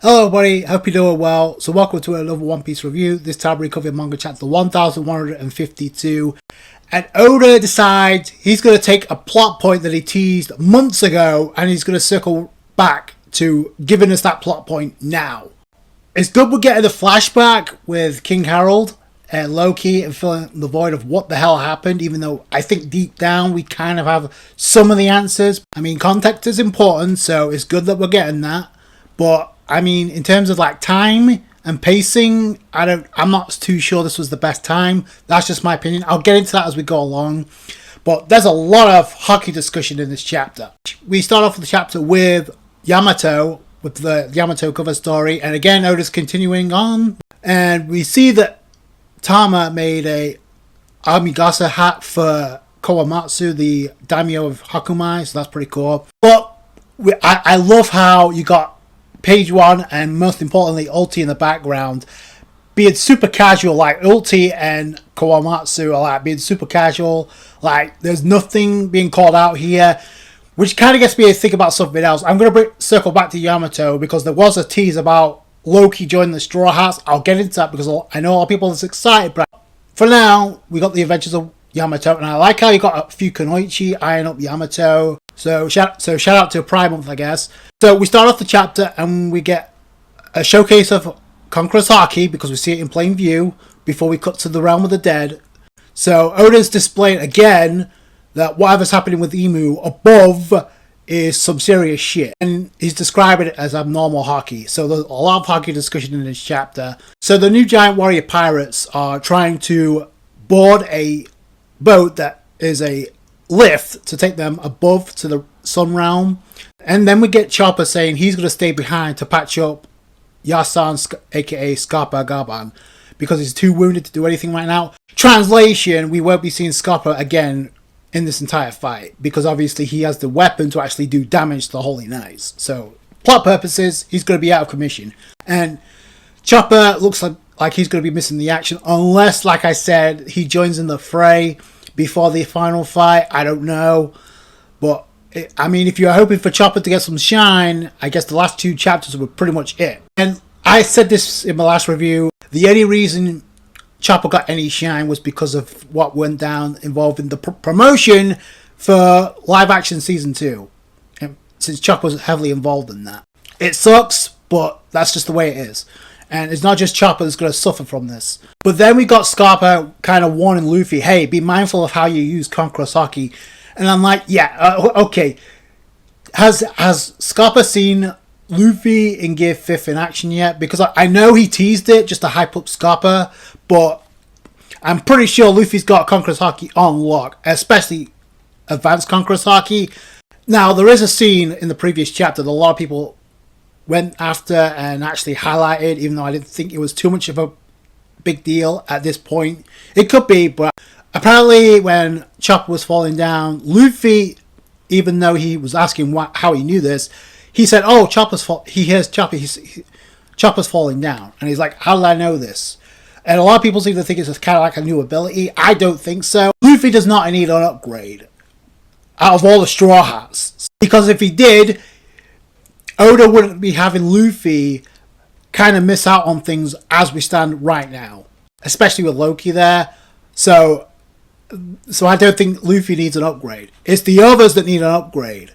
Hello everybody, hope you're doing well. So welcome to another One Piece review. This time we're covering manga chapter 1152. And Oda decides he's going to take a plot point that he teased months ago and he's going to circle back to giving us that plot point now. It's good we're getting a flashback with King Harold and Loki and filling the void of what the hell happened, even though I think deep down we kind of have some of the answers. I mean, context is important, so it's good that we're getting that. But I mean, in terms of like time and pacing, I'm not too sure this was the best time. That's just my opinion. I'll get into that as we go along. But there's a lot of hockey discussion in this chapter. We start off the chapter with Yamato, with the Yamato cover story. And again, Oda's continuing on. And we see that Tama made a Amigasa hat for Kawamatsu, the daimyo of Hakumai. So that's pretty cool. But I love how you got Page 1 and most importantly Ulti in the background being super casual. Like Ulti and Kawamatsu are like being super casual, like there's nothing being called out here, which kind of gets me to think about something else. I'm going to circle back to Yamato because there was a tease about Loki joining the Strawhats. I'll get into that because I know a lot of people are excited, but for now we got the adventures of Yamato, and I like how you got a few Kunoichi eyeing up Yamato. So shout out to Pride Month, I guess. So we start off the chapter and we get a showcase of Conqueror's Haki because we see it in plain view before we cut to the realm of the dead. So Oda's displaying again that whatever's happening with Emu above is some serious shit. And he's describing it as abnormal Haki. So there's a lot of Haki discussion in this chapter. So the new giant warrior pirates are trying to board a boat that is a lift to take them above to the sun realm. And then we get Chopper saying he's going to stay behind to patch up Yasan, aka Scarpa Gaban, because he's too wounded to do anything right now. Translation, we won't be seeing Scarpa again in this entire fight because obviously he has the weapon to actually do damage to the Holy Knights. So plot purposes, he's going to be out of commission. And Chopper looks like he's going to be missing the action unless, like I said, he joins in the fray before the final fight. I don't know. But, I mean, if you're hoping for Chopper to get some shine, I guess the last two chapters were pretty much it. And I said this in my last review. The only reason Chopper got any shine was because of what went down involving the promotion for live action season 2. And since Chopper was heavily involved in that. It sucks, but that's just the way it is. And it's not just Chopper that's going to suffer from this. But then we got Scarpa kind of warning Luffy, hey, be mindful of how you use Conqueror's Haki. And I'm like, yeah, okay. Has Scarpa seen Luffy in Gear 5 in action yet? Because I know he teased it just to hype up Scarpa, but I'm pretty sure Luffy's got Conqueror's Haki on lock, especially Advanced Conqueror's Haki. Now, there is a scene in the previous chapter that a lot of people went after and actually highlighted, even though I didn't think it was too much of a big deal at this point. It could be, but apparently when Chopper was falling down, Luffy, even though he was asking how he knew this, he said, oh, he hears Chopper, Chopper's falling down. And he's like, how did I know this? And a lot of people seem to think it's kind of like a new ability. I don't think so. Luffy does not need an upgrade out of all the Straw Hats. Because if he did, Oda wouldn't be having Luffy kind of miss out on things as we stand right now. Especially with Loki there. So I don't think Luffy needs an upgrade. It's the others that need an upgrade.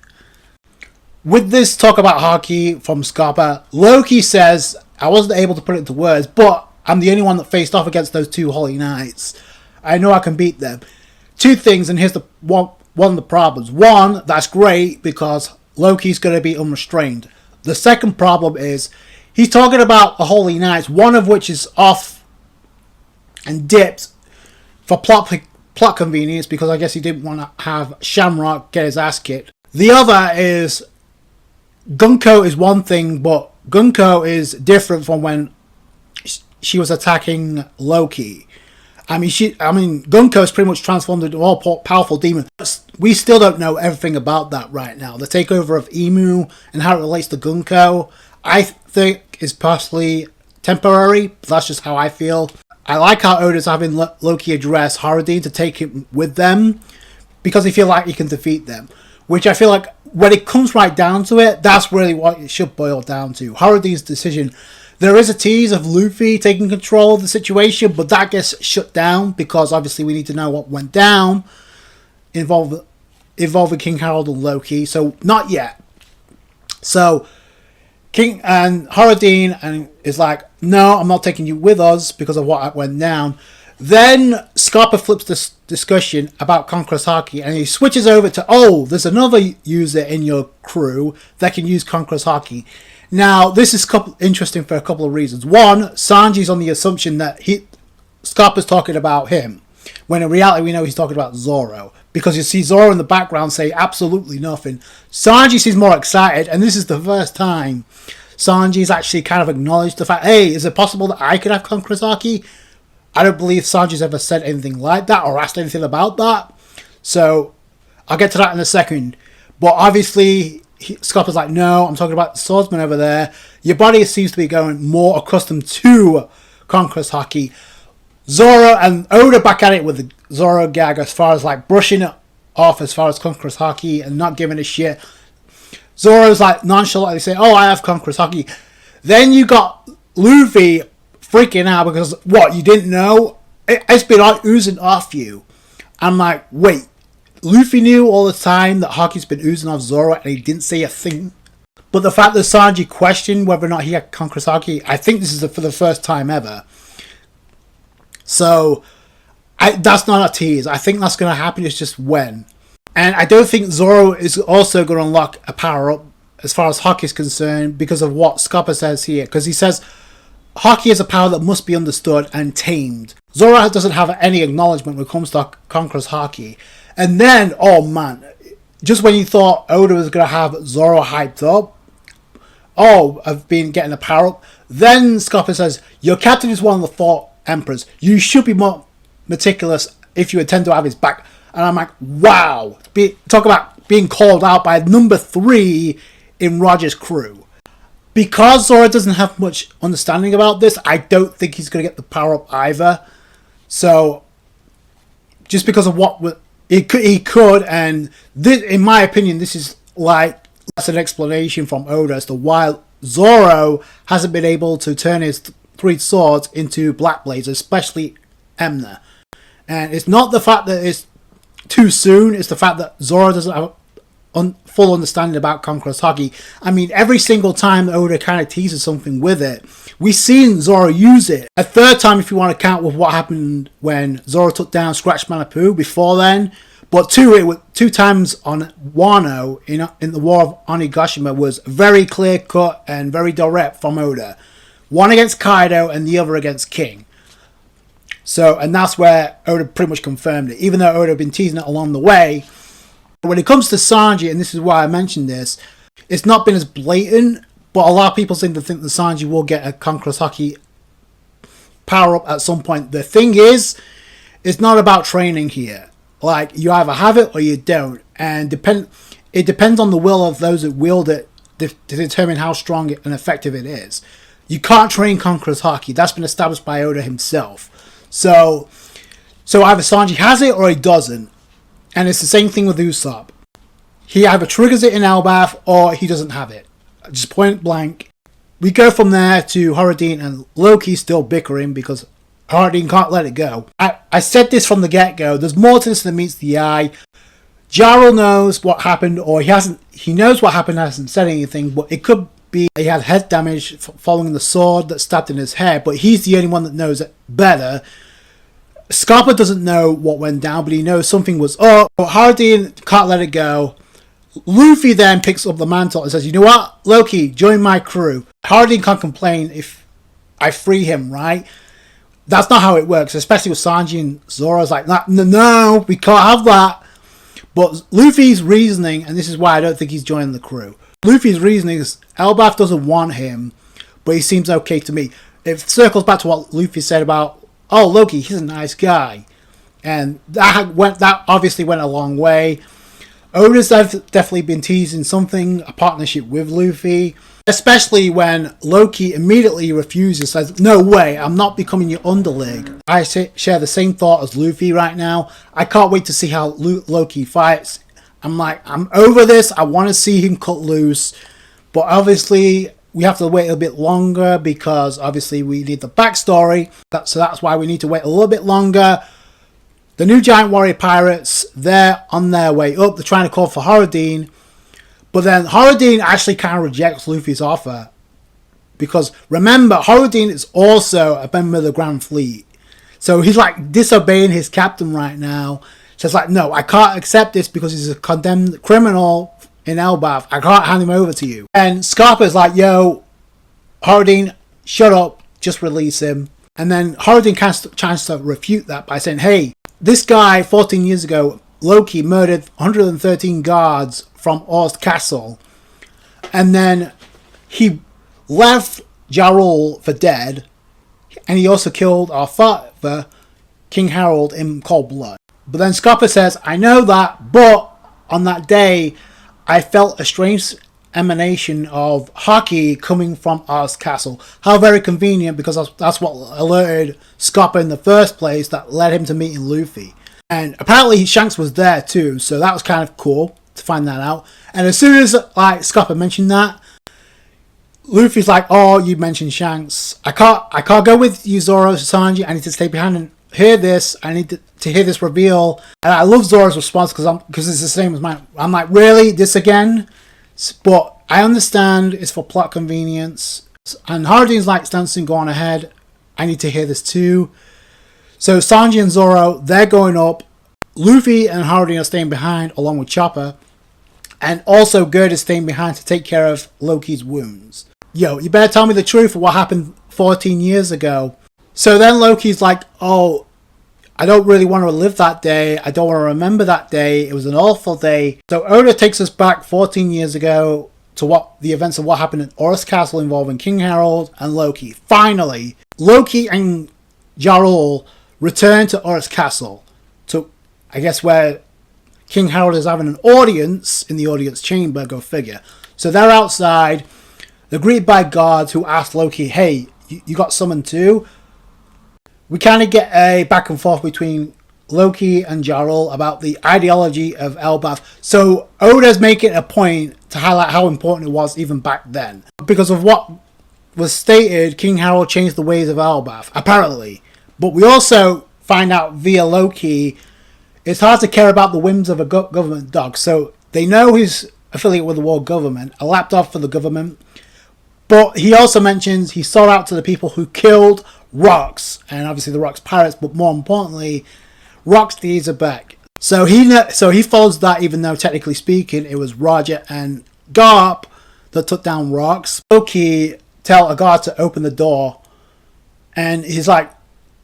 With this talk about Haki from Scarpa, Loki says, I wasn't able to put it into words, but I'm the only one that faced off against those two Holy Knights. I know I can beat them. Two things, and here's one of the problems. One, that's great because Loki's going to be unrestrained. The second problem is he's talking about the Holy Knights, one of which is off and dipped for plot convenience because I guess he didn't want to have Shamrock get his ass kicked. The other is Gunko is one thing, but Gunko is different from when she was attacking Loki. I mean, Gunko is pretty much transformed into an all-powerful demon. We still don't know everything about that right now. The takeover of Emu and how it relates to Gunko, I think is possibly temporary. But that's just how I feel. I like how Oda's having Loki address Haradin to take him with them because he feels like he can defeat them. which I feel like when it comes right down to it, that's really what it should boil down to. Haradene's decision. There is a tease of Luffy taking control of the situation, but that gets shut down because obviously we need to know what went down involving King Harold and Loki. So not yet. So King and Haradene is like, no, I'm not taking you with us because of what went down. Then Scarpa flips this discussion about Conqueror's Haki and he switches over to, oh, there's another user in your crew that can use Conqueror's Haki. Now, this is interesting for a couple of reasons. One, Sanji's on the assumption that Scarpa's talking about him, when in reality we know he's talking about Zoro. Because you see Zoro in the background say absolutely nothing. Sanji seems more excited, and this is the first time Sanji's actually kind of acknowledged the fact, hey, is it possible that I could have Conqueror's Haki? I don't believe Sanji's ever said anything like that or asked anything about that. So, I'll get to that in a second. But obviously, Scarpa's like, no, I'm talking about the swordsman over there. Your body seems to be going more accustomed to Conqueror's Haki. Zoro and Oda back at it with the Zoro gag as far as like brushing it off as far as Conqueror's Haki and not giving a shit. Zoro's like nonchalantly saying, oh, I have Conqueror's Haki. Then you got Luffy freaking out because, what, you didn't know? It's been oozing off you. I'm like, wait, Luffy knew all the time that Haki's been oozing off Zoro and he didn't say a thing. But the fact that Sanji questioned whether or not he had Conqueror's Haki, I think this is for the first time ever. So, that's not a tease. I think that's going to happen, it's just when. And I don't think Zoro is also going to unlock a power-up as far as Haki is concerned because of what Scarpa says here. Because he says, Haki is a power that must be understood and tamed. Zoro doesn't have any acknowledgement when it comes to Conqueror's Haki. And then, oh man, just when you thought Oda was going to have Zoro hyped up, oh, I've been getting a power-up, then Scarpa says, your captain is one of the 4 emperors. You should be more meticulous if you intend to have his back. And I'm like, wow. Talk about being called out by number 3 in Roger's crew. Because Zoro doesn't have much understanding about this, I don't think he's going to get the power-up either. So, just because of what he could, and this, in my opinion, this is like that's an explanation from Oda as to why Zoro hasn't been able to turn his 3 swords into Black Blades, especially Emner. And it's not the fact that it's too soon, it's the fact that Zoro doesn't have full understanding about Conqueror's Haki. I mean, every single time Oda kind of teases something with it, we've seen Zoro use it. A third time, if you want to count with what happened when Zoro took down Scratch Manitou before then, but 2 times on Wano in the War of Onigashima was very clear cut and very direct from Oda. One against Kaido and the other against King. So, and that's where Oda pretty much confirmed it, even though Oda had been teasing it along the way. When it comes to Sanji, and this is why I mentioned this, it's not been as blatant, but a lot of people seem to think that Sanji will get a Conqueror's Haki power-up at some point. The thing is, it's not about training here. Like, you either have it or you don't. And it depends on the will of those that wield it to determine how strong and effective it is. You can't train Conqueror's Haki. That's been established by Oda himself. So either Sanji has it or he doesn't. And it's the same thing with Usopp. He either triggers it in Elbaf or he doesn't have it. Just point blank. We go from there to Haradene and Loki still bickering because Haradene can't let it go. I said this from the get-go. There's more to this than meets the eye. Jarl knows what happened, or he knows what happened and hasn't said anything, but it could be he had head damage following the sword that stabbed in his head, but he's the only one that knows it better. Scarpa doesn't know what went down, but he knows something was up. Haradene can't let it go. Luffy then picks up the mantle and says, you know what, Loki, join my crew. Haradene can't complain if I free him, right? That's not how it works, especially with Sanji and Zoro's like, no, we can't have that. But Luffy's reasoning, and this is why I don't think he's joining the crew, Luffy's reasoning is Elbaf doesn't want him, but he seems okay to me. It circles back to what Luffy said about, oh, Loki, he's a nice guy. And that obviously went a long way. Oda's definitely been teasing something, a partnership with Luffy. Especially when Loki immediately refuses, says, no way, I'm not becoming your underling. I share the same thought as Luffy right now. I can't wait to see how Loki fights. I'm like, I'm over this. I want to see him cut loose. But obviously, we have to wait a bit longer because obviously we need the backstory. So that's why we need to wait a little bit longer. The new Giant Warrior Pirates, they're on their way up. They're trying to call for Horodine. But then Horodine actually kind of rejects Luffy's offer. Because remember, Horodine is also a member of the Grand Fleet. So he's like disobeying his captain right now. So it's like, no, I can't accept this because he's a condemned criminal in Elbaf. I can't hand him over to you. And Scarpa's like, yo, Horodine, shut up. Just release him. And then Horodine kind of tries to refute that by saying, hey, this guy 14 years ago, Loki, murdered 113 guards from Orst Castle. And then he left Jarl for dead. And he also killed our father, King Harold, in cold blood. But then Scarpa says, I know that, but on that day, I felt a strange emanation of haki coming from Orst Castle. How very convenient, because that's what alerted Scarpa in the first place that led him to meeting Luffy. And apparently Shanks was there too, so that was kind of cool to find that out. And as soon as like Scarpa mentioned that, Luffy's like, oh, you mentioned Shanks. I can't go with you, Zoro, Sanji. I need to stay behind and hear this. I need to hear this reveal. And I love Zoro's response because it's the same as mine. I'm like, really? This again? But I understand it's for plot convenience. And Hardine's like, Stanson, go on ahead. I need to hear this too. So Sanji and Zoro, they're going up. Luffy and Hardin are staying behind along with Chopper. And also Gerd is staying behind to take care of Loki's wounds. Yo, you better tell me the truth of what happened 14 years ago. So then Loki's like, oh, I don't really want to live that day. I don't want to remember that day. It was an awful day. So Oda takes us back 14 years ago to what the events of what happened at Orst Castle involving King Harold and Loki. Finally, Loki and Jarl return to Orst Castle. To, I guess, where King Harold is having an audience in the audience chamber, go figure. So they're outside. They're greeted by guards who ask Loki, hey, you got summoned too? We kind of get a back and forth between Loki and Jarl about the ideology of Elbaf. So Oda's making a point to highlight how important it was even back then. Because of what was stated, King Harold changed the ways of Elbaf, apparently. But we also find out via Loki, it's hard to care about the whims of a government dog. So they know he's affiliated with the world government, a lapdog for the government. But he also mentions he sought out to the people who killed Rocks, and obviously the Rocks pirates, but more importantly, Rocks thieves are back. So he follows that, even though technically speaking it was Roger and Garp that took down Rocks. Loki tell a guard to open the door, and he's like,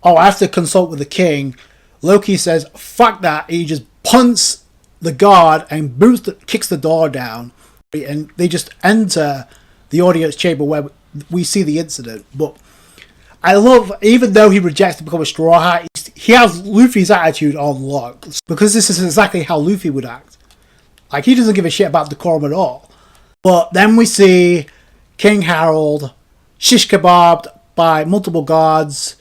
oh, I have to consult with the king. Loki says, fuck that. He just punts the guard and kicks the door down, and they just enter the audience chamber where we see the incident. But I love, even though he rejects to become a Straw Hat, he has Luffy's attitude on lock, because this is exactly how Luffy would act. Like, he doesn't give a shit about decorum at all. But then we see King Harold shish kebabbed by multiple guards.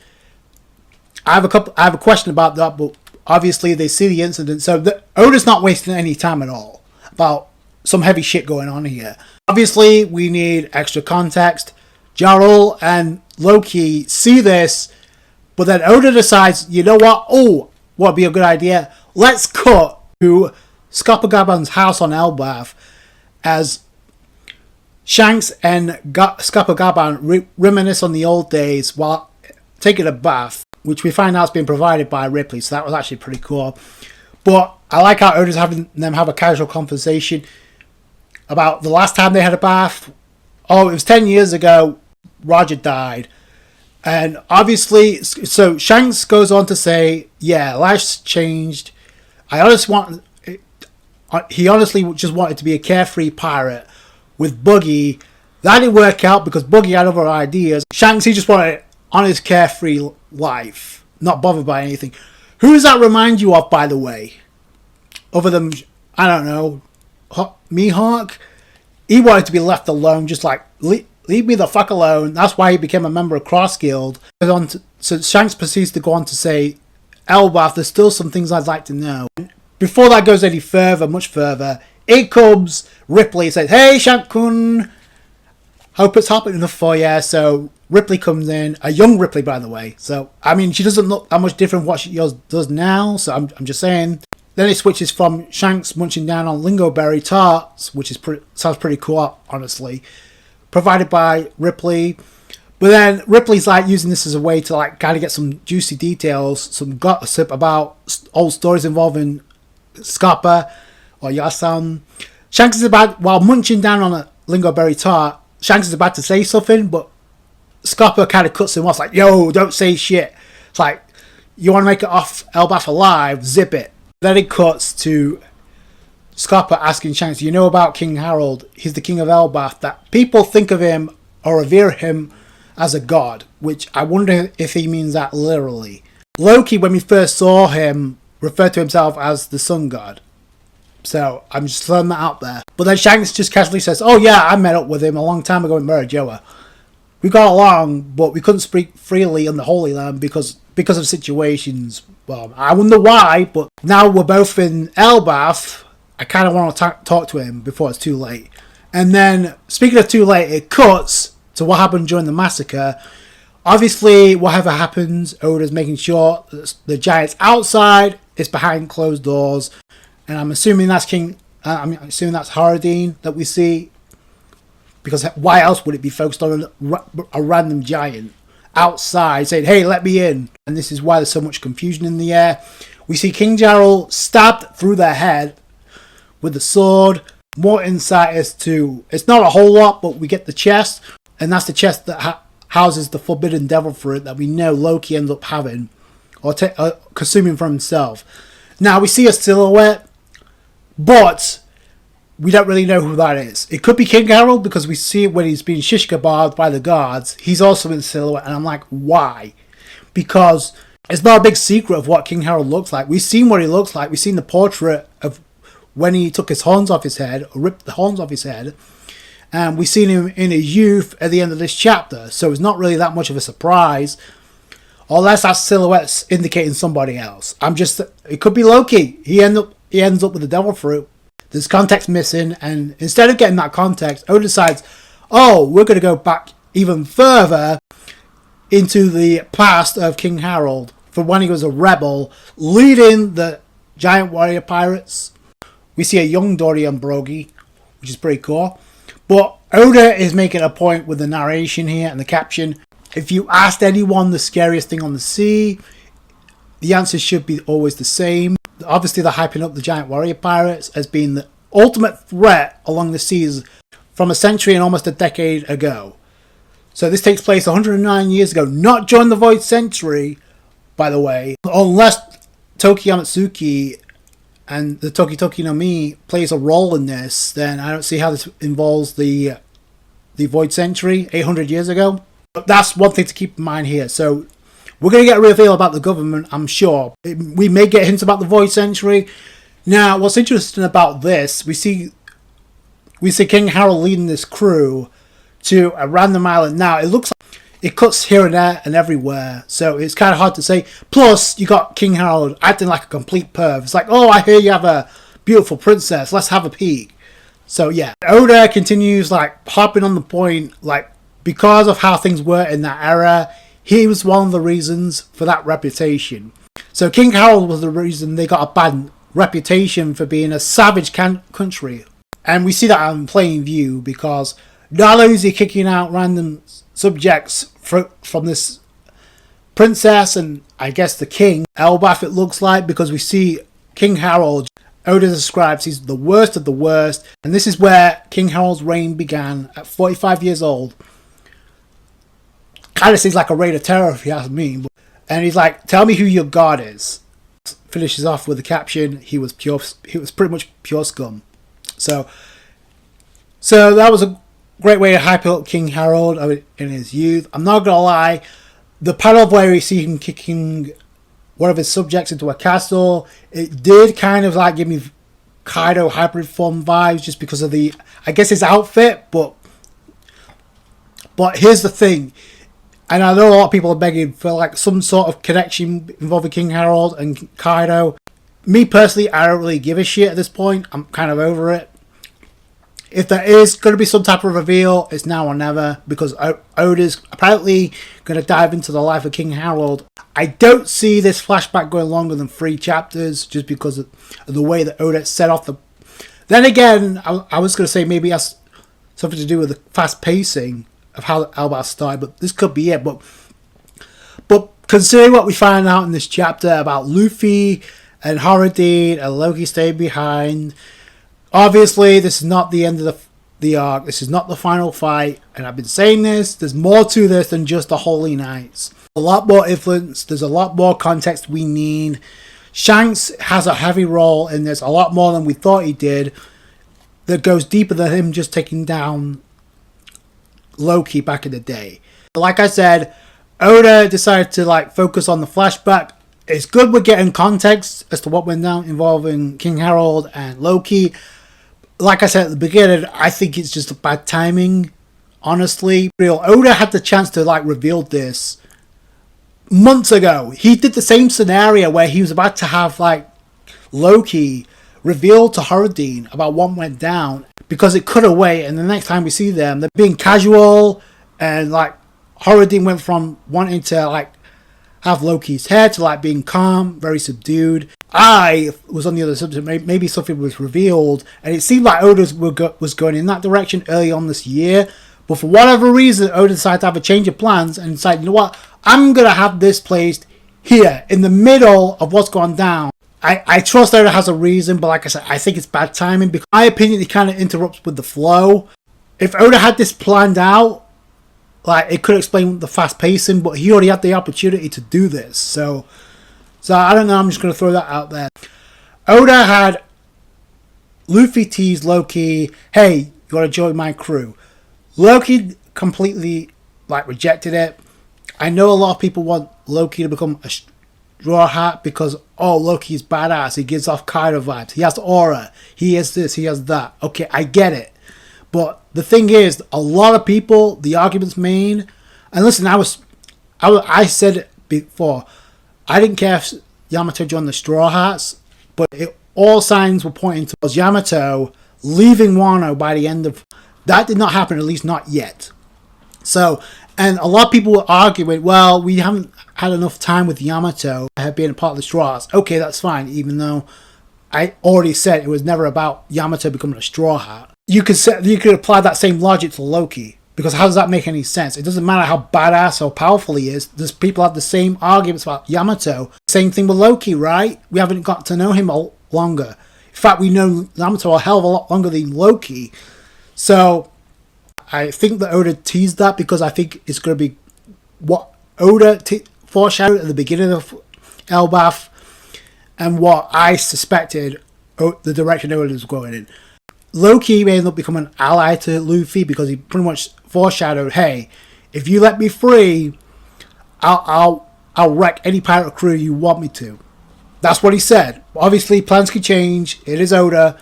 I have a question about that, but obviously they see the incident, so Oda's not wasting any time at all about some heavy shit going on here. Obviously, we need extra context. Jarl and Loki see this, but then Oda decides, you know what? Oh, what would be a good idea? Let's cut to Scopogaban's house on Elbaf as Shanks and Scopogaban reminisce on the old days while taking a bath, which we find out has been provided by Ripley, so that was actually pretty cool. But I like how Oda's having them have a casual conversation about the last time they had a bath. Oh, it was 10 years ago, Roger died. And obviously, so Shanks goes on to say, yeah, life's changed. He honestly just wanted to be a carefree pirate with Buggy. That didn't work out because Buggy had other ideas. Shanks, he just wanted on his carefree life, not bothered by anything. Who does that remind you of, by the way? Other than, I don't know, Mihawk? He wanted to be left alone, just like, leave me the fuck alone. That's why he became a member of Cross Guild. So Shanks proceeds to go on to say, Elbaf, there's still some things I'd like to know. before that goes any further, much further, in comes Ripley and says, "Hey, Shank-kun, hope it's happening enough for you." So Ripley comes in, a young Ripley, by the way. So, I mean, she doesn't look that much different from what she does now, so I'm just saying. Then it switches from Shanks munching down on lingoberry tarts, which is sounds pretty cool, honestly, provided by Ripley. But then Ripley's like using this as a way to like kind of get some juicy details, some gossip about old stories involving Scappa or Yasan. Shanks is about, while munching down on a lingoberry tart, Shanks is about to say something, but Scappa kind of cuts him off, like, "Yo, don't say shit." It's like, you want to make it off Elbaf alive, zip it. Then it cuts to Scappa asking Shanks, "You know about King Harold? He's the king of Elbaf, that people think of him or revere him as a god," which I wonder if he means that literally. Loki, when we first saw him, referred to himself as the sun god. So I'm just throwing that out there. But then Shanks just casually says, "Oh yeah, I met up with him a long time ago in Murajoa. We got along, but we couldn't speak freely in the Holy Land because of situations. Well, I wonder why, but now we're both in Elbaf. I kind of want to talk to him before it's too late." And then, speaking of too late, it cuts to what happened during the massacre. Obviously, whatever happens, Oda's making sure that the giant's outside, it's behind closed doors, and I'm assuming that's I'm assuming that's Haradine that we see, because why else would it be focused on a random giant outside saying, "Hey, let me in"? And this is why there's so much confusion in the air. We see King Jarl stabbed through their head with the sword. More insight as to, it's not a whole lot, but we get the chest, and that's the chest that houses the forbidden devil fruit that we know Loki ends up having or consuming for himself. Now we see a silhouette, but we don't really know who that is. It could be King Harold, because we see when he's being shish kebabbed by the guards, he's also in silhouette, and I'm like, why? Because it's not a big secret of what King Harold looks like. We've seen what he looks like. We've seen the portrait of when he took his horns off his head, or ripped the horns off his head, and we've seen him in his youth at the end of this chapter, so it's not really that much of a surprise, unless that silhouette's indicating somebody else. It could be Loki. He ends up with the devil fruit. There's context missing, and instead of getting that context, Oda decides, "Oh, we're going to go back even further into the past of King Harold, from when he was a rebel, leading the giant warrior pirates." We see a young Dorian Brogy, which is pretty cool. But Oda is making a point with the narration here and the caption. If you asked anyone the scariest thing on the sea, the answer should be always the same. Obviously, they're hyping up the giant warrior pirates as being the ultimate threat along the seas from a century and almost a decade ago. So this takes place 109 years ago, not during the Void Century, by the way. Unless Toki Yamatsuki and the Toki Toki no Mi plays a role in this, then I don't see how this involves the Void Century 800 years ago. But that's one thing to keep in mind here. So we're going to get a reveal about the government, I'm sure. We may get hints about the Void Century. Now, what's interesting about this, we see King Harold leading this crew to a random island. Now, it looks like it cuts here and there and everywhere, so it's kind of hard to say. Plus, you got King Harold acting like a complete perv. It's like, "Oh, I hear you have a beautiful princess. Let's have a peek." So, yeah. Oda continues, like, hopping on the point, like, because of how things were in that era, he was one of the reasons for that reputation. So King Harold was the reason they got a bad reputation for being a savage country. And we see that on plain view, because not only is he kicking out random subjects from this princess and I guess the king, Elbaf it looks like, because we see King Harold, Oda describes he's the worst of the worst. And this is where King Harold's reign began at 45 years old. Kind of seems like a reign of terror if you ask me. And he's like, "Tell me who your god is." Finishes off with the caption, he was pretty much pure scum. So that was a great way to hype up King Harold in his youth. I'm not gonna lie, the panel where we see him kicking one of his subjects into a castle, it did kind of like give me Kaido hybrid form vibes, just because of I guess his outfit. But here's the thing. And I know a lot of people are begging for like some sort of connection involving King Harold and Kaido. Me personally, I don't really give a shit at this point. I'm kind of over it. If there is going to be some type of reveal, it's now or never, because Oda's apparently going to dive into the life of King Harold. I don't see this flashback going longer than 3 chapters, just because of the way that Oda set off the... Then again, I was going to say maybe it has something to do with the fast pacing of how Elbaf started, but this could be it. But considering what we find out in this chapter about Luffy and Haradin and Loki staying behind... Obviously, this is not the end of the arc. This is not the final fight. And I've been saying this. There's more to this than just the Holy Knights. A lot more influence. There's a lot more context we need. Shanks has a heavy role in this. A lot more than we thought he did. That goes deeper than him just taking down Loki back in the day. Like I said, Oda decided to focus on the flashback. It's good we're getting context as to what went down involving King Harold and Loki. Like I said at the beginning, I think it's just bad timing, honestly. Oda had the chance to reveal this months ago. He did the same scenario where he was about to have Loki reveal to Haradin about what went down, because it could have waited, and the next time we see them, they're being casual, and Haradin went from wanting to have Loki's head to being calm, very subdued. I was on the other subject. Maybe something was revealed, and it seemed like Oda was going in that direction early on this year. But for whatever reason, Oda decided to have a change of plans and decided, you know what, I'm gonna have this placed here in the middle of what's gone down. I trust Oda has a reason, but like I said, I think it's bad timing, because in my opinion, it kind of interrupts with the flow. If Oda had this planned out, it could explain the fast pacing, but he already had the opportunity to do this. So I don't know, I'm just going to throw that out there. Oda had Luffy tease Loki, hey, you want to join my crew. Loki completely rejected it. I know a lot of people want Loki to become a Straw Hat because, oh, Loki's badass. He gives off Kaido vibes. He has aura. He has this. He has that. Okay, I get it. But the thing is, a lot of people, the arguments made, and listen, I said it before, I didn't care if Yamato joined the Straw Hats, but all signs were pointing towards Yamato leaving Wano by the end of... That did not happen, at least not yet. So, and a lot of people were arguing, well, we haven't had enough time with Yamato being a part of the Straw Hats. Okay, that's fine, even though I already said it was never about Yamato becoming a Straw Hat. You could apply that same logic to Loki, because how does that make any sense? It doesn't matter how badass or powerful he is. There's people have the same arguments about Yamato. Same thing with Loki, right? We haven't got to know him longer. In fact, we know Yamato a hell of a lot longer than Loki. So I think that Oda teased that, because I think it's going to be what Oda foreshadowed at the beginning of Elbaf, and what I suspected the direction Oda was going in. Loki may end up becoming an ally to Luffy, because he pretty much foreshadowed, hey, if you let me free, I'll wreck any pirate crew you want me to. That's what he said. Obviously, plans can change. It is Oda.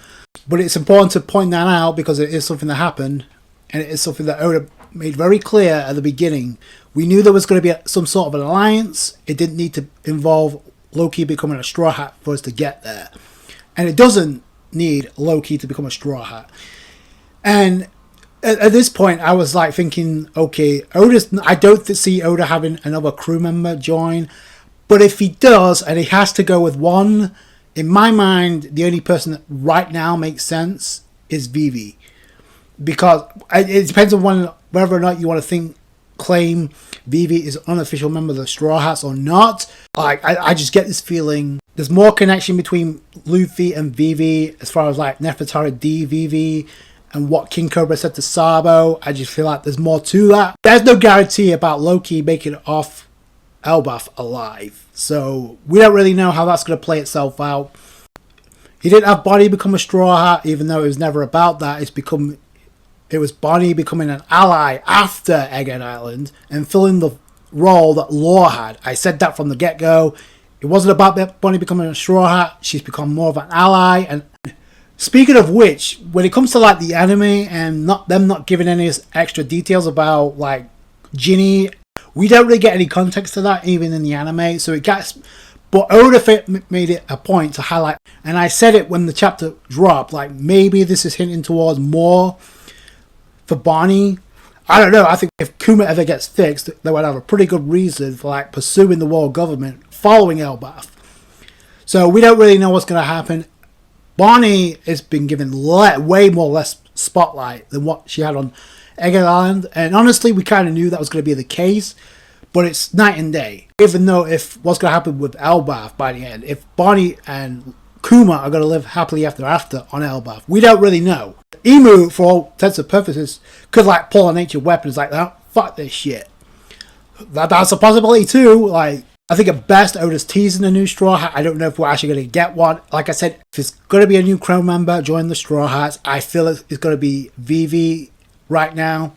But it's important to point that out, because it is something that happened. And it is something that Oda made very clear at the beginning. We knew there was going to be some sort of an alliance. It didn't need to involve Loki becoming a Straw Hat for us to get there. And it doesn't need Loki to become a Straw Hat. And at this point, I was thinking, okay, I don't see Oda having another crew member join, but if he does, and he has to go with one, in my mind, the only person that right now makes sense is Vivi, because it depends on whether or not you want to claim Vivi is an unofficial member of the Straw Hats or not. I just get this feeling there's more connection between Luffy and Vivi, as far as Nefertari D Vivi and what King Cobra said to Sabo. I just feel like there's more to that. There's no guarantee about Loki making it off Elbaf alive, so we don't really know how that's going to play itself out. He didn't have Bonnie become a Straw Hat, even though it was never about that. It was Bonnie becoming an ally after Egghead Island and filling the role that Law had. I said that from the get-go. It wasn't about Bonnie becoming a Straw Hat. She's become more of an ally. And speaking of which, when it comes to the anime and them not giving any extra details about Ginny, we don't really get any context to that even in the anime. So it gets But Oda made it a point to highlight, and I said it when the chapter dropped, like maybe this is hinting towards more for Bonnie. I don't know. I think if Kuma ever gets fixed, they would have a pretty good reason for like pursuing the world government following Elbaf. So we don't really know what's going to happen. Bonnie has been given way more less spotlight than what she had on Egghead Island, and honestly, we kind of knew that was going to be the case. But it's night and day. Even though if what's going to happen with Elbaf by the end, if Bonnie and Kuma are going to live happily ever after on Elbaf, we don't really know. Emu, for all intents and purposes, could like pull a nature weapons like that. Fuck this shit. That's a possibility too. Like, I think at best Oda's teasing a new Straw Hat. I don't know if we're actually going to get one. Like I said, if it's going to be a new crew member join the Straw Hats, I feel it's going to be Vivi right now.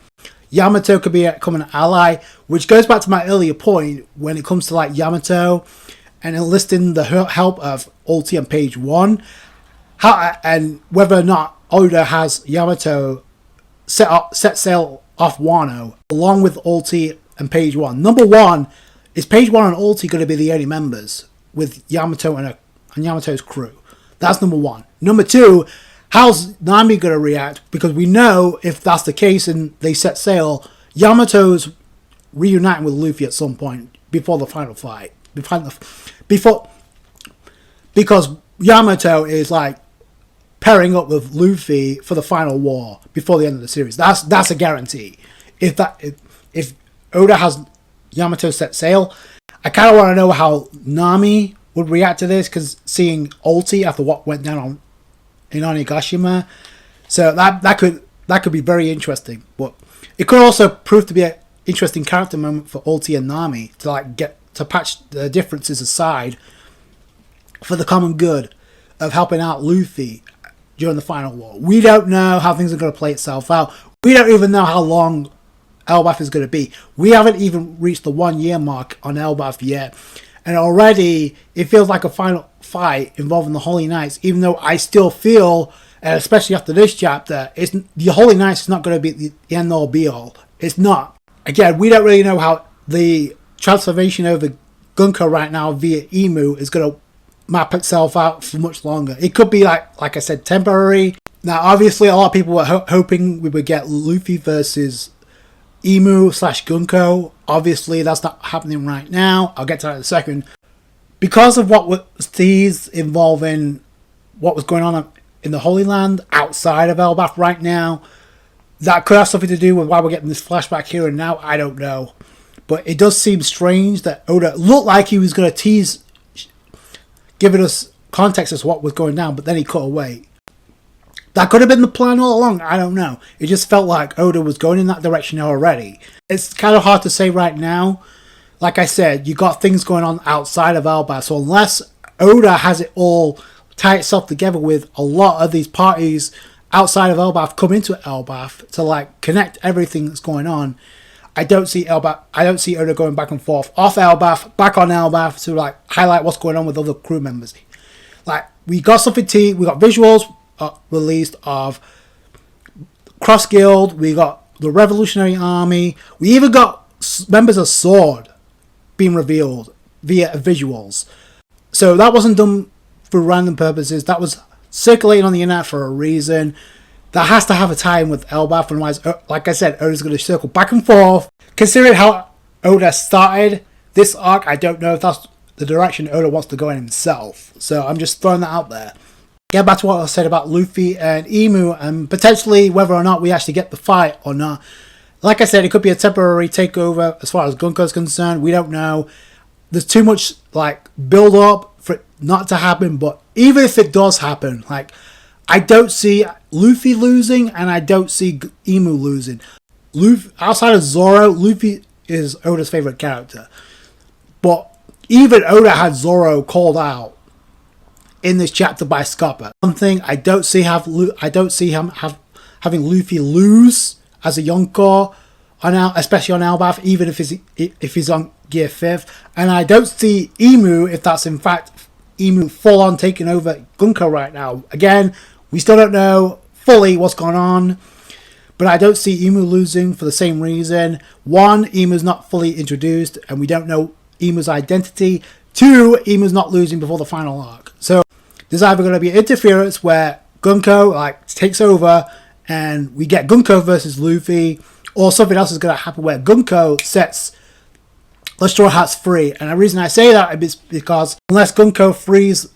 Yamato could become an ally, which goes back to my earlier point when it comes to like Yamato and enlisting the help of Ulti on page 1, and whether or not Oda has Yamato set sail off Wano along with Ulti and page 1. Number 1, is page 1 and Ulti going to be the only members with Yamato and Yamato's crew? That's number 1. Number 2, how's Nami going to react? Because we know if that's the case and they set sail, Yamato's reuniting with Luffy at some point before the final fight. Because Yamato is like pairing up with Luffy for the final war before the end of the series. That's a guarantee. If Oda has Yamato set sail, I kind of want to know how Nami would react to this, because seeing Ulti after what went down in Onigashima, so that could be very interesting. But it could also prove to be an interesting character moment for Ulti and Nami to like get to patch the differences aside for the common good of helping out Luffy during the final war. We don't know how things are going to play itself out. We don't even know how long Elbaf is going to be. We haven't even reached the 1 year mark on Elbaf yet, and already it feels like a final fight involving the Holy Knights, even though I still feel, and especially after this chapter, the Holy Knights is not going to be the end all be all. It's not. Again, we don't really know how the transformation over Gunko right now via Emu is going to map itself out for much longer. It could be like I said, temporary. Now obviously a lot of people were hoping we would get Luffy versus Emu / Gunko. Obviously that's not happening right now. I'll get to that in a second. Because of what was teased involving what was going on in the Holy Land outside of Elbaf right now, that could have something to do with why we're getting this flashback here and now. I don't know. But it does seem strange that Oda looked like he was going to tease, giving us context as to what was going down, but then he cut away. That could have been the plan all along. I don't know. It just felt like Oda was going in that direction already. It's kind of hard to say right now. Like I said, you got things going on outside of Elbaf, so unless Oda has it all tie itself together with a lot of these parties outside of Elbaf come into Elbaf to like connect everything that's going on, I don't see Oda going back and forth off Elbaf, back on Elbaf to like highlight what's going on with other crew members. Like we got something we got visuals released of Cross Guild, we got the Revolutionary Army, we even got members of Sword being revealed via visuals. So that wasn't done for random purposes. That was circulating on the internet for a reason. That has to have a tie-in with Elbaf, otherwise, like I said, Oda's going to circle back and forth. Considering how Oda started this arc, I don't know if that's the direction Oda wants to go in himself. So I'm just throwing that out there. Get back to what I said about Luffy and Emu, and potentially whether or not we actually get the fight or not. Like I said, it could be a temporary takeover as far as Gunko is concerned. We don't know. There's too much like build up for it not to happen. But even if it does happen, like I don't see Luffy losing, and I don't see Emu losing. Luffy, outside of Zoro, Luffy is Oda's favorite character. But even Oda had Zoro called out in this chapter by Scopper. Something I don't see him having Luffy lose as a Yonko especially on Elbaf, even if he's on Gear 5th. And I don't see Emu, if that's in fact Emu full on taking over Gunko right now. Again, we still don't know fully what's going on, but I don't see Emu losing for the same reason. One, Emu's not fully introduced and we don't know Emu's identity. 2, Imu's not losing before the final arc. So there's either going to be interference where Gunko like takes over and we get Gunko versus Luffy, or something else is going to happen where Gunko sets the Straw Hats free. And the reason I say that is because unless Gunko frees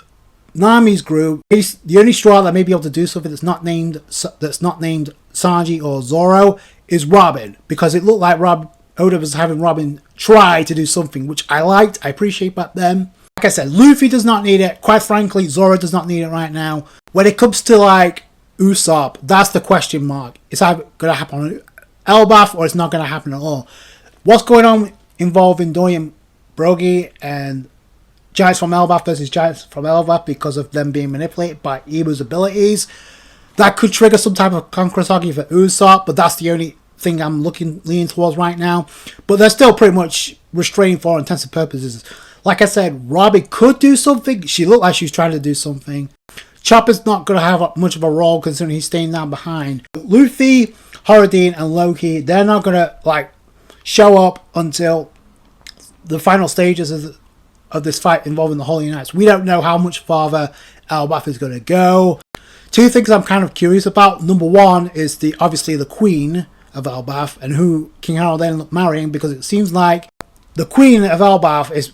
Nami's group, the only Straw Hat that may be able to do something that's not named Sanji or Zoro is Robin, because it looked like Oda was having Robin try to do something, which I liked. I appreciate back then. Like I said, Luffy does not need it. Quite frankly, Zoro does not need it right now. When it comes to like Usopp, that's the question mark. It's either going to happen on Elbaf or it's not going to happen at all. What's going on involving Dorian Brogy and Giants from Elbaf versus Giants from Elbaf because of them being manipulated by Imu's abilities? That could trigger some type of conquest argument for Usopp, but that's the only thing I'm leaning towards right now. But they're still pretty much restrained for all intents and purposes. Like I said, Robin could do something. She looked like she was trying to do something. Chopper's not going to have much of a role considering he's staying down behind. Luffy, Horadine, and Loki, they're not going to like show up until the final stages of this fight involving the Holy Knights. We don't know how much farther Elbaf is going to go. 2 things I'm kind of curious about. Number 1 is obviously the Queen of Elbaf and who King Harold ended up marrying, because it seems like the Queen of Elbaf is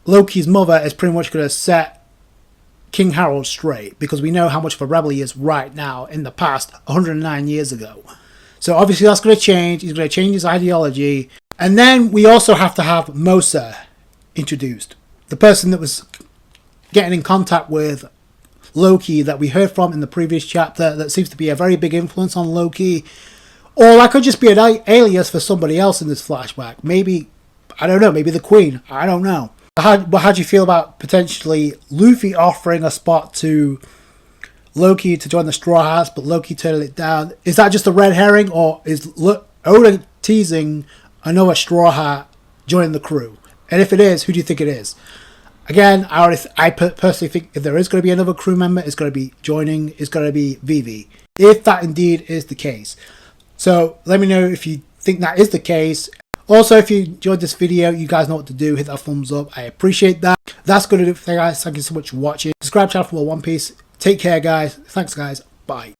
Loki's mother, is pretty much going to set King Harold straight, because we know how much of a rebel he is right now in the past 109 years ago. So obviously that's going to change. He's going to change his ideology. And then we also have to have Mosa introduced, the person that was getting in contact with Loki that we heard from in the previous chapter, that seems to be a very big influence on Loki. Or that could just be an alias for somebody else in this flashback. Maybe, I don't know, maybe the Queen. I don't know. How do you feel about potentially Luffy offering a spot to Loki to join the Straw Hats, but Loki turning it down? Is that just a red herring, or is Oda teasing another Straw Hat joining the crew? And if it is, who do you think it is? Again, I personally think if there is going to be another crew member, it's going to be Vivi. If that indeed is the case. So let me know if you think that is the case. Also, if you enjoyed this video, you guys know what to do. Hit that thumbs up. I appreciate that. That's going to do it for you guys. Thank you so much for watching. Subscribe to the channel for more One Piece. Take care, guys. Thanks, guys. Bye.